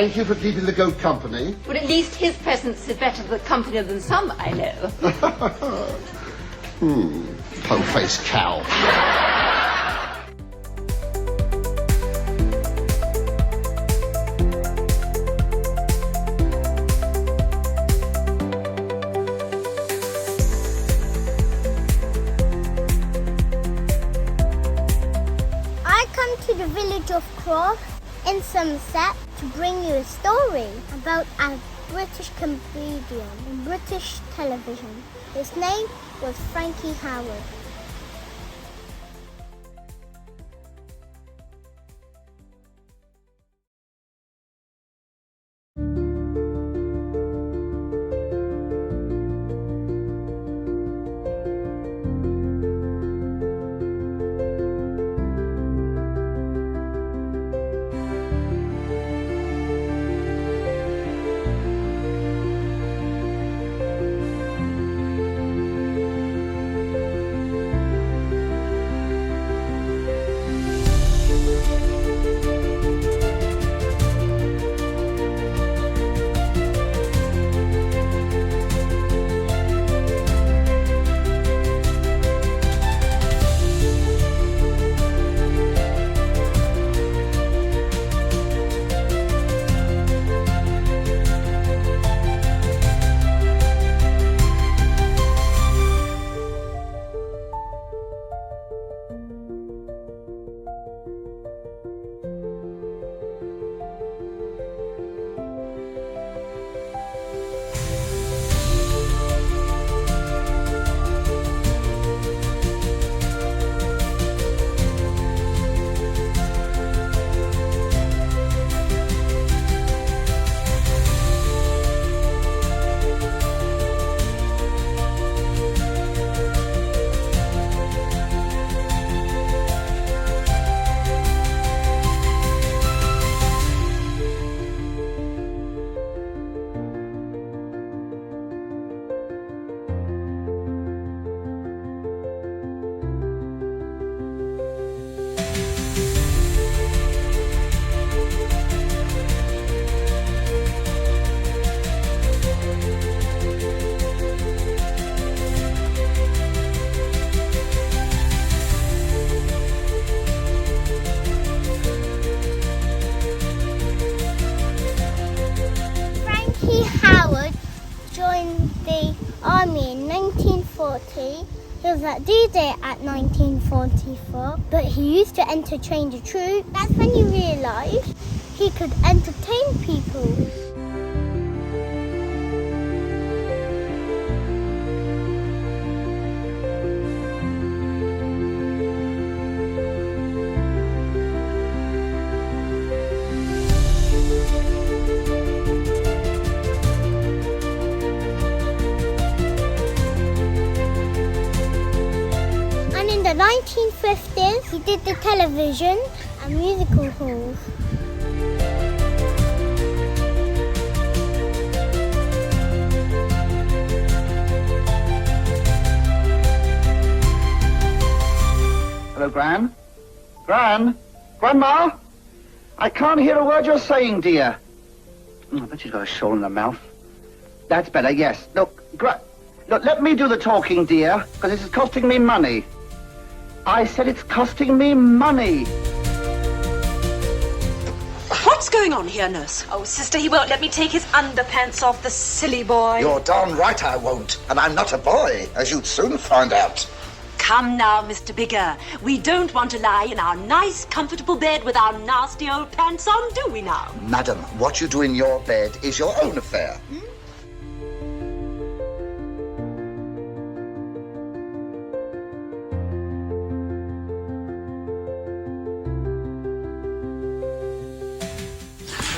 Thank you for keeping the goat company. But at least his presence is better for the company than some I know. Po-faced cow. I come to the village of Croft in Somerset to bring you a story about a British comedian on British television. His name was Frankie Howerd. Frankie Howerd joined the army in 1940. He was at D-Day at 1944, but he used to entertain the troops. That's when he realised he could entertain people. In the 1950s, he did the television and musical halls. Hello, Gran? Gran? Grandma? I can't hear a word you're saying, dear. I bet she's got a shoal in her mouth. That's better, yes. Look, look, let me do the talking, dear, because this is costing me money. I said it's costing me money. What's going on here, nurse? Oh, sister, he won't let me take his underpants off, the silly boy. You're darn right I won't. And I'm not a boy, as you'd soon find out. Come now, Mr. Bigger. We don't want to lie in our nice, comfortable bed with our nasty old pants on, do we now? Madam, what you do in your bed is your own affair.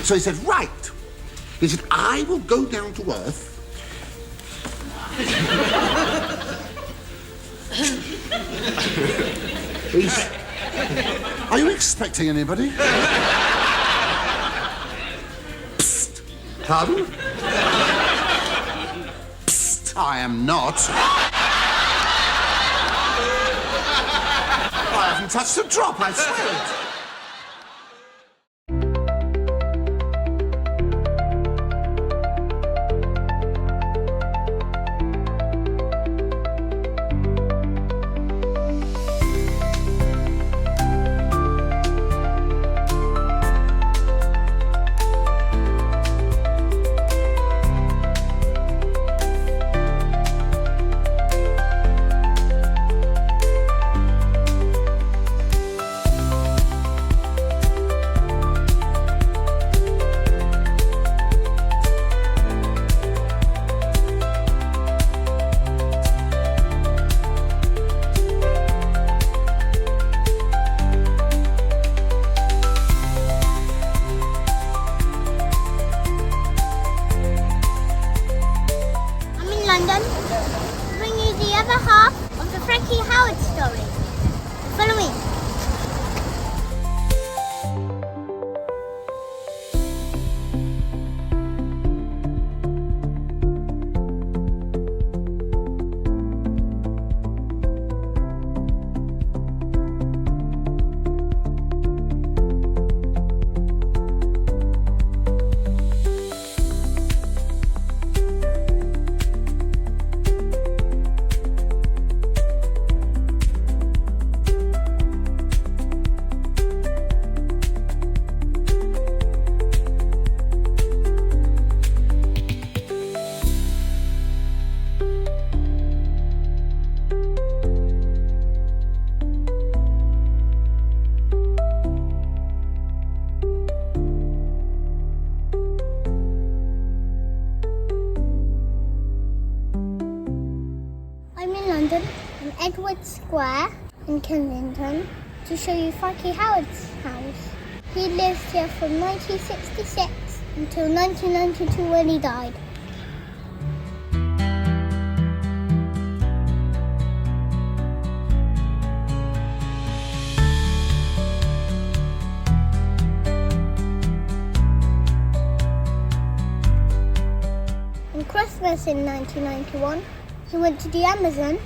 So he said, right. He said, I will go down to Earth. Are you expecting anybody? Psst. Pardon? Psst. I am not. I haven't touched a drop, I swear it. London to bring you the other half of the Frankie Howerd story. Follow me. London and Edward Square in Kensington to show you Frankie Howerd's house. He lived here from 1966 until 1992 when he died. On Christmas in 1991, he went to the Amazon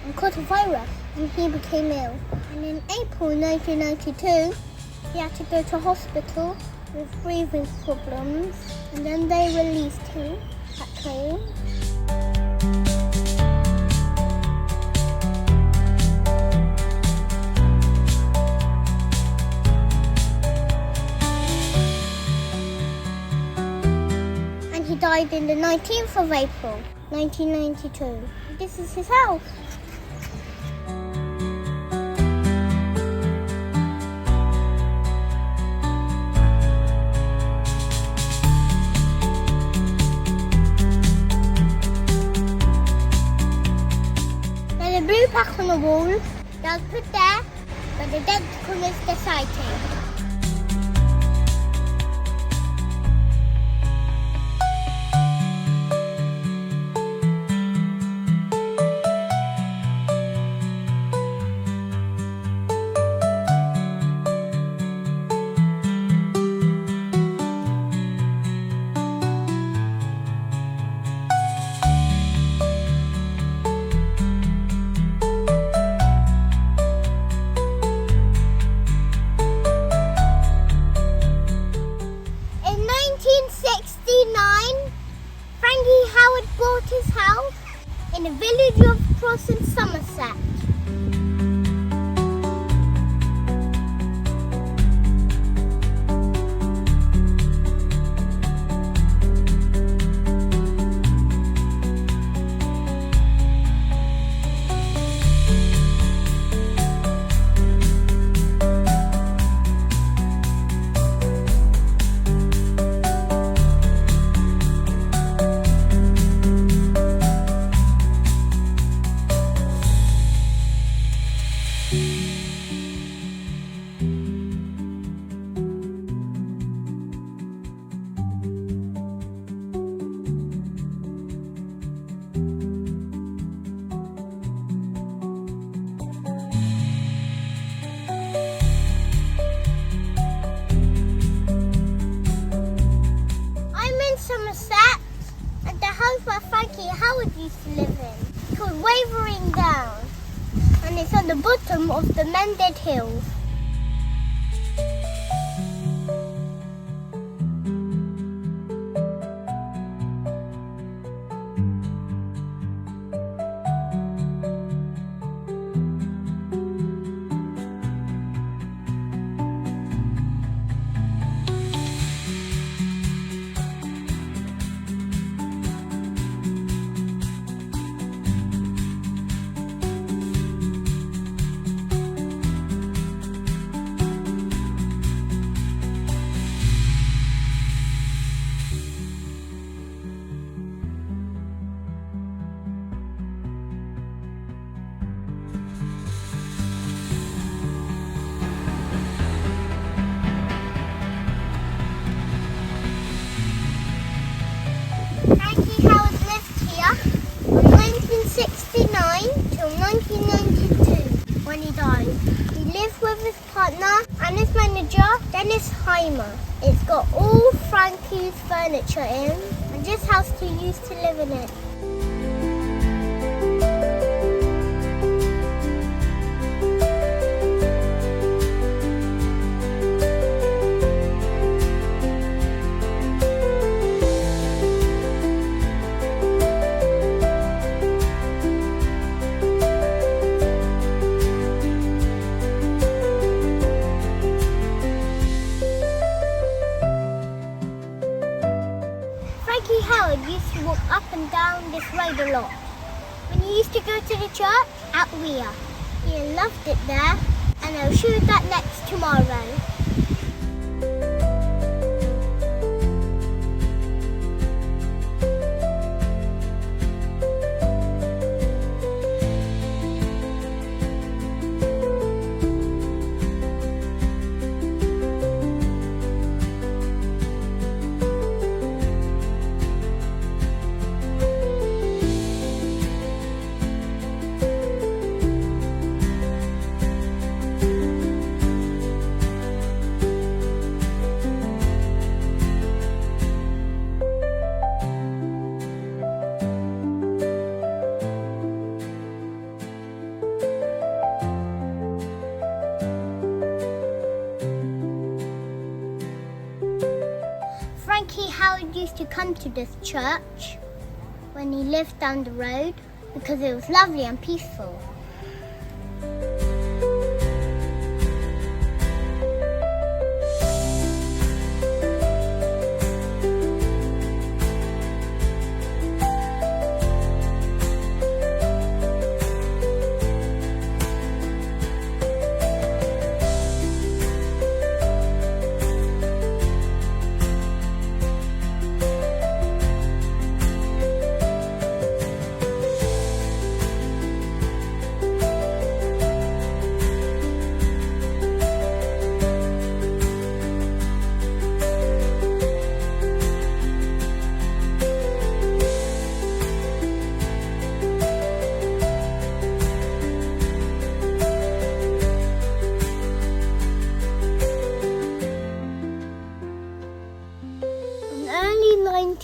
and caught a virus and he became ill. And in April 1992, he had to go to hospital with breathing problems, and then they released him back home. And he died on the 19th of April, 1992. This is his house. There's a blue plaque on the wall that was put there by the Dead Colours Society. Frankie Howerd bought his house in the village of London and Somerset. Somerset, at the house where Frankie Howerd used to live in. It's called Wavering Down, and it's on the bottom of the Mended Hills. lives with his partner and his manager, Dennis Heimer. It's got all Frankie's furniture in, and this house he used to live in it. Frankie Howerd used to walk up and down this road a lot. When he used to go to the church at O.B.E. He loved it there, and I'll show you that next tomorrow. Frankie Howerd used to come to this church when he lived down the road because it was lovely and peaceful.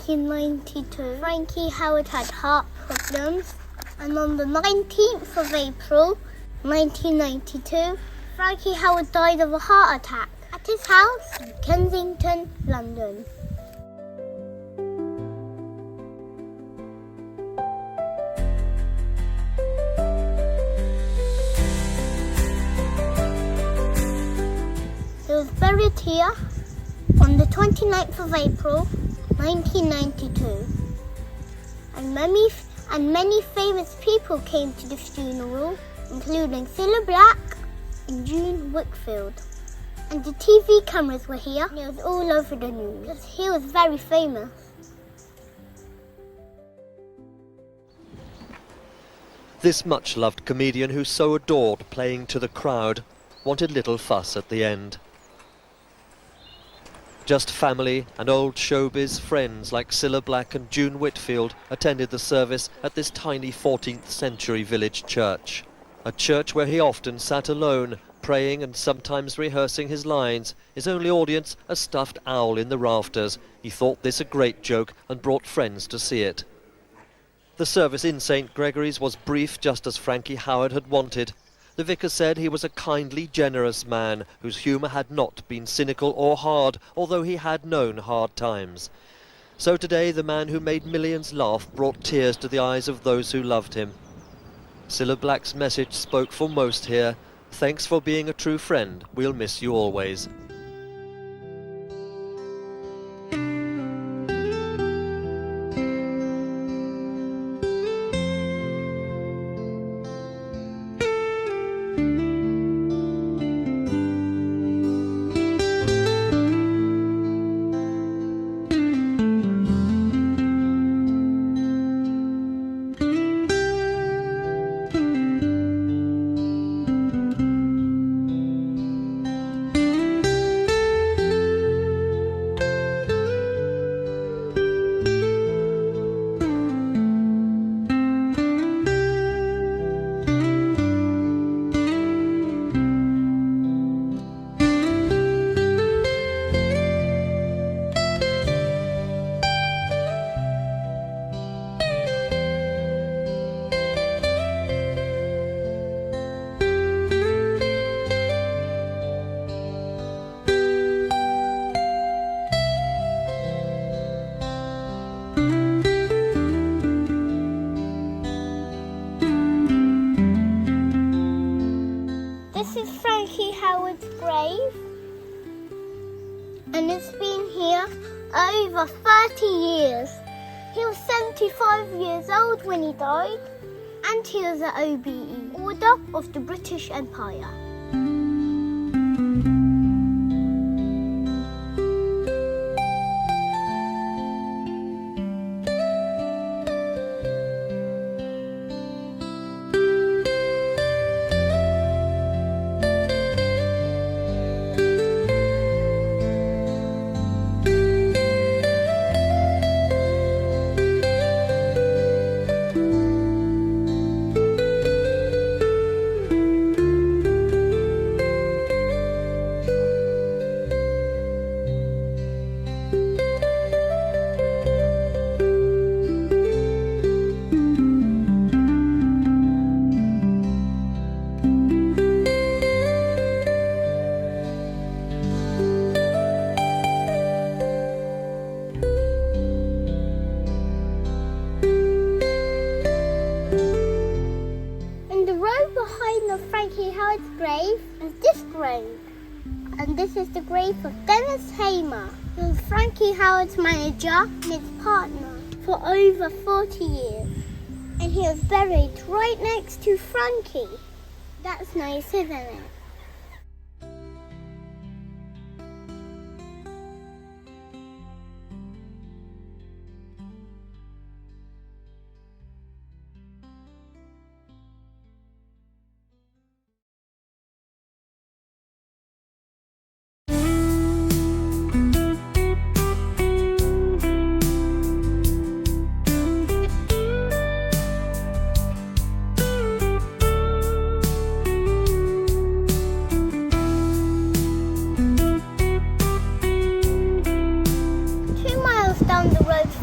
In 1992, Frankie Howerd had heart problems, and on the 19th of April 1992, Frankie Howerd died of a heart attack at his house in Kensington, London. He was buried here on the 29th of April 1992, and many famous people came to the funeral, including Cilla Black and June Whitfield. And the TV cameras were here, and it was all over the news because he was very famous. This much-loved comedian who so adored playing to the crowd wanted little fuss at the end. Just family and old showbiz friends like Cilla Black and June Whitfield attended the service at this tiny 14th century village church. A church where he often sat alone, praying and sometimes rehearsing his lines, his only audience a stuffed owl in the rafters. He thought this a great joke and brought friends to see it. The service in St. Gregory's was brief, just as Frankie Howerd had wanted. The vicar said he was a kindly, generous man whose humour had not been cynical or hard, although he had known hard times. So today the man who made millions laugh brought tears to the eyes of those who loved him. Cilla Black's message spoke for most here. Thanks for being a true friend. We'll miss you always. He's been here over 30 years. He was 75 years old when he died, and he was an O.B.E, Order of the British Empire. Frankie Howerd's grave is this grave, and this is the grave of Dennis Hamer, who was Frankie Howerd's manager and his partner for over 40 years, and he was buried right next to Frankie. That's nice, isn't it?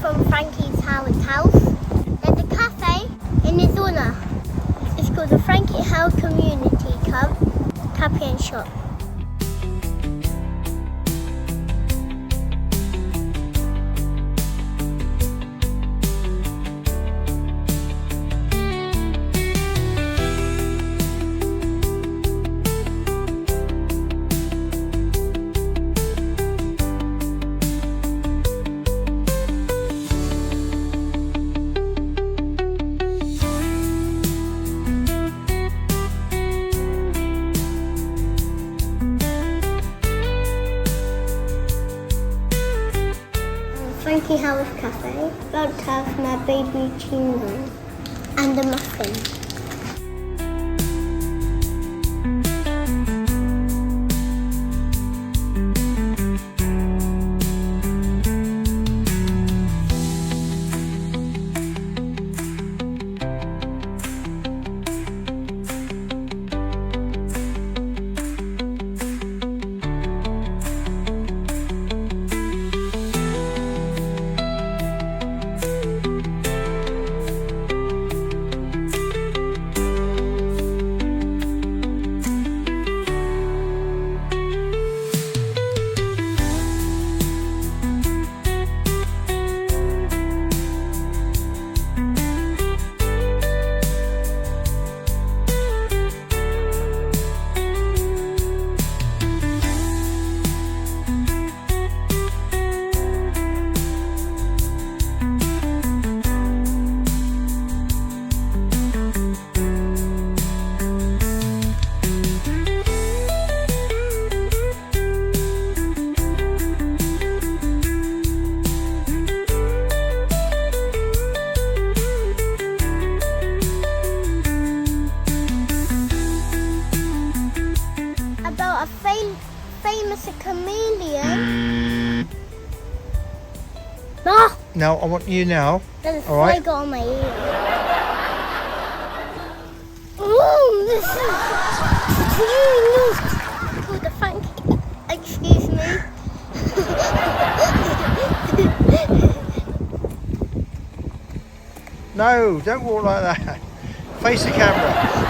From Frankie Howerd's house, there's a cafe in his honour. It's called the Frankie Howerd Community Club Cafe and Shop. Frankie Howerd's Cafe, about to have my baby chewing and a muffin. About a famous chameleon. Ah! No, I want you now. There's a all fly right? got on my ear. Oh, this is called the Frankie. Excuse me. No, don't walk like that. Face the camera.